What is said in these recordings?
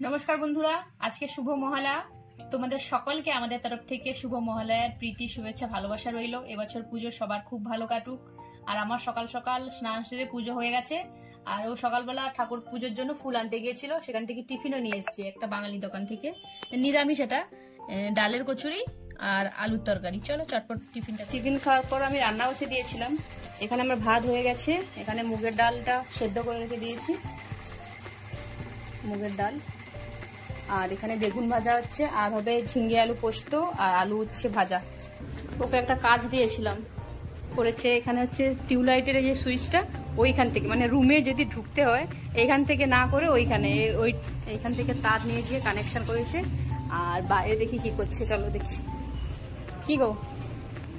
নমস্কার বন্ধুরা, আজকে শুভ মহালয়া। তোমাদের সকলকে আমাদের তরফ থেকে শুভ মহালয়ার প্রীতি, শুভেচ্ছা, ভালোবাসা রইল। এবছর পুজো সবার খুব ভালো কাটুক। আর আমার সকাল সকাল স্নান সেরে পুজো হয়ে গেছে। আর ও সকালবেলা ঠাকুর পুজোর জন্য ফুল আনতে গিয়েছিল, সেখান থেকে টিফিনও নিয়ে এসেছি একটা বাঙালি দোকান থেকে, নিরামিষ। এটা ডালের কচুরি আর আলুর তরকারি। চলো চটপট টিফিন খাওয়ার পর আমি রান্না বসে দিয়েছিলাম। এখানে আমার ভাত হয়ে গেছে, এখানে মুগের ডালটা সেদ্ধ করে রেখে দিয়েছি, মুগের ডাল। আর এখানে বেগুন ভাজা হচ্ছে, আর হবে ঝিঙ্গে আলু পোস্ত, আর আলু হচ্ছে ভাজা। ওকে একটা কাজ দিয়েছিলাম, করেছে। এখানে হচ্ছে টিউবলাইটের যে সুইচটা, ওইখান থেকে, মানে রুমে যদি ঢুকতে হয় এইখান থেকে না করে ওইখানে, এইখান থেকে তার নিয়ে গিয়ে কানেকশন করেছে। আর বাইরে দেখি কি করছে, চলো দেখি। কি গো,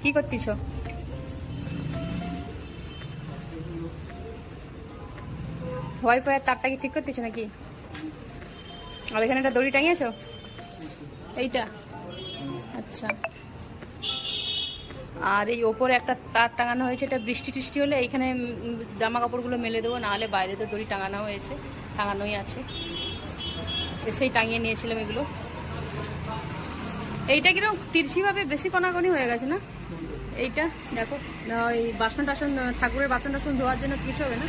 কি করতেছ? ওয়াইফাই তারটা কি ঠিক করতেছ নাকি? আর এখানে একটা দড়ি টাঙিয়েছো, এইটা? আচ্ছা। আর এই ওপরে একটা তার টাঙানো হয়েছে, এটা বৃষ্টি টিষ্টি হলে এইখানে জামা কাপড়গুলো মেলে দেবো, নাহলে বাইরে তো দড়ি টাঙানো হয়েছে, টাঙানোই আছে। এসেই টাঙিয়ে নিয়েছিলাম এগুলো। এইটা কিরকম তিরছিভাবে বেশি কনাকনি হয়ে গেছে না? এইটা দেখো, ওই বাসন টাসন, ঠাকুরের বাসন টাসন ধোয়ার জন্য কিছু হবে না?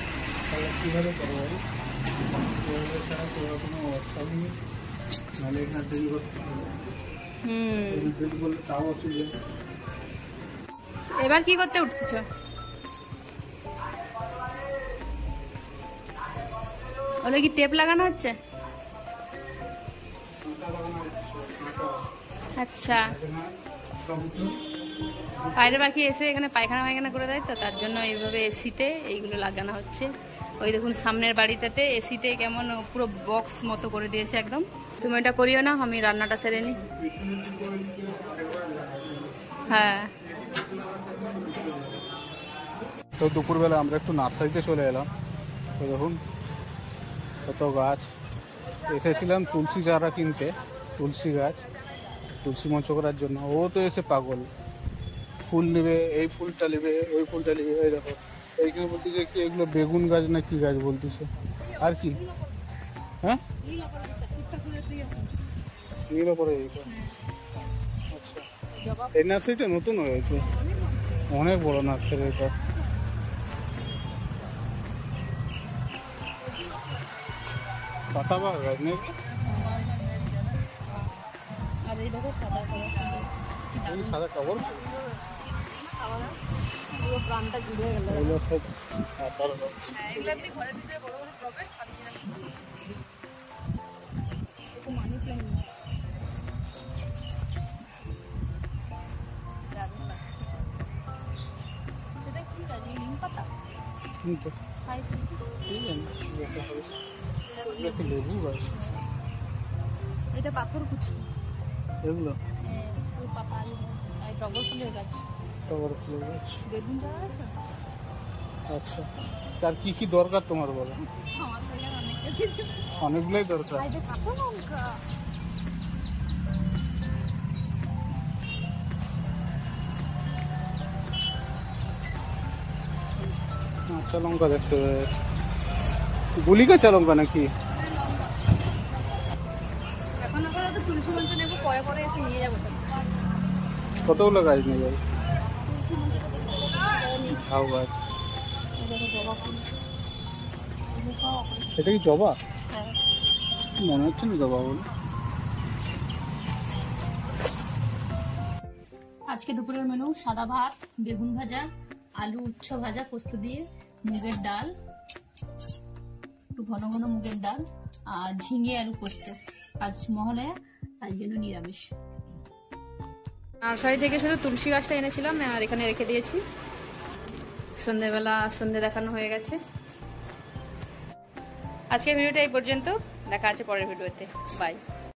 এবার কি করতে উঠতেছ? ওটা কি টেপ লাগানো হচ্ছে? আচ্ছা, বাইরে বাকি এসে এখানে পায়খানা পায়খানা করে দেয় তো, তার জন্য এইভাবে এসিতে এইগুলো লাগানো হচ্ছে। ওই দেখুন সামনের বাড়িটাতে এসিতে কেমন পুরো বক্স মতো করে দিয়েছে একদম। তুমি এটা করিও না, আমি রান্নাটা সেরে নিই। হ্যাঁ, তো দুপুরবেলা আমরা একটু নার্সারিতে চলে এলাম। তো দেখুন কত গাছ। এসেছিলাম তুলসী চারা কিনতে, তুলসী গাছ, তুলসী মঞ্চ করার জন্য। ও তো এসে পাগল, ফুল নেবে, এই ফুলটা নেবে, ওই ফুলটা নেবে। এই দেখো এইখানে বলতেছে কি এগুলো বেগুন গাছ না কি গাছ বলতেছে। আর কি, হ্যাঁ, নীল পরে। আচ্ছা, এই নার্সারিটা নতুন হয়েছে, অনেক বড় নার্সারি এটা। পাতাবাগান গাছ নেই? সাদা কাপড় প্রাণটা জুড়ে গেল। মানি প্ল্যান্ট সেটা কি গাছ? নিম পাতা? লেবু গাছ, এটা পাথর কুচি। এগুলো পাতা, টগর ফুলের গাছ। টগর ফুলের গাছ, বেগুন চারা আছে। আচ্ছা, তার কি কি দরকার তোমার বলো? অনেকগুলোই দরকার। কাঁচা লঙ্কা, কাঁচা লঙ্কা দেখতে পেয়েছি। গুলি কাঁচা লঙ্কা নাকি? এখন তো তুলসী মঞ্চ নেবো, পরে পরে এসে নিয়ে যাবো। কতগুলো গাছ নিয়ে যাবে? ঝাউ গাছ। এটা কি জবা? মনে হচ্ছে না জবা বলে। আজকে দুপুরের মেনু সাদা ভাত, বেগুন ভাজা, আলু উচ্ছে ভাজা পোস্ত দিয়ে, মুগের ডাল, একটু ঘন ঘন মুগের ডাল, আর ঝিঙে আলু পোস্ত। আজ মহালয়া, তাই জন্য নিরামিষ। নার্সারি থেকে শুধু তুলসী গাছটা এনেছিলাম আর এখানে রেখে দিয়েছি। সন্ধ্যেবেলা সন্ধ্যে দেখানো হয়ে গেছে। আজকের ভিডিওটা এই পর্যন্ত, দেখা আছে পরের ভিডিওতে। বাই।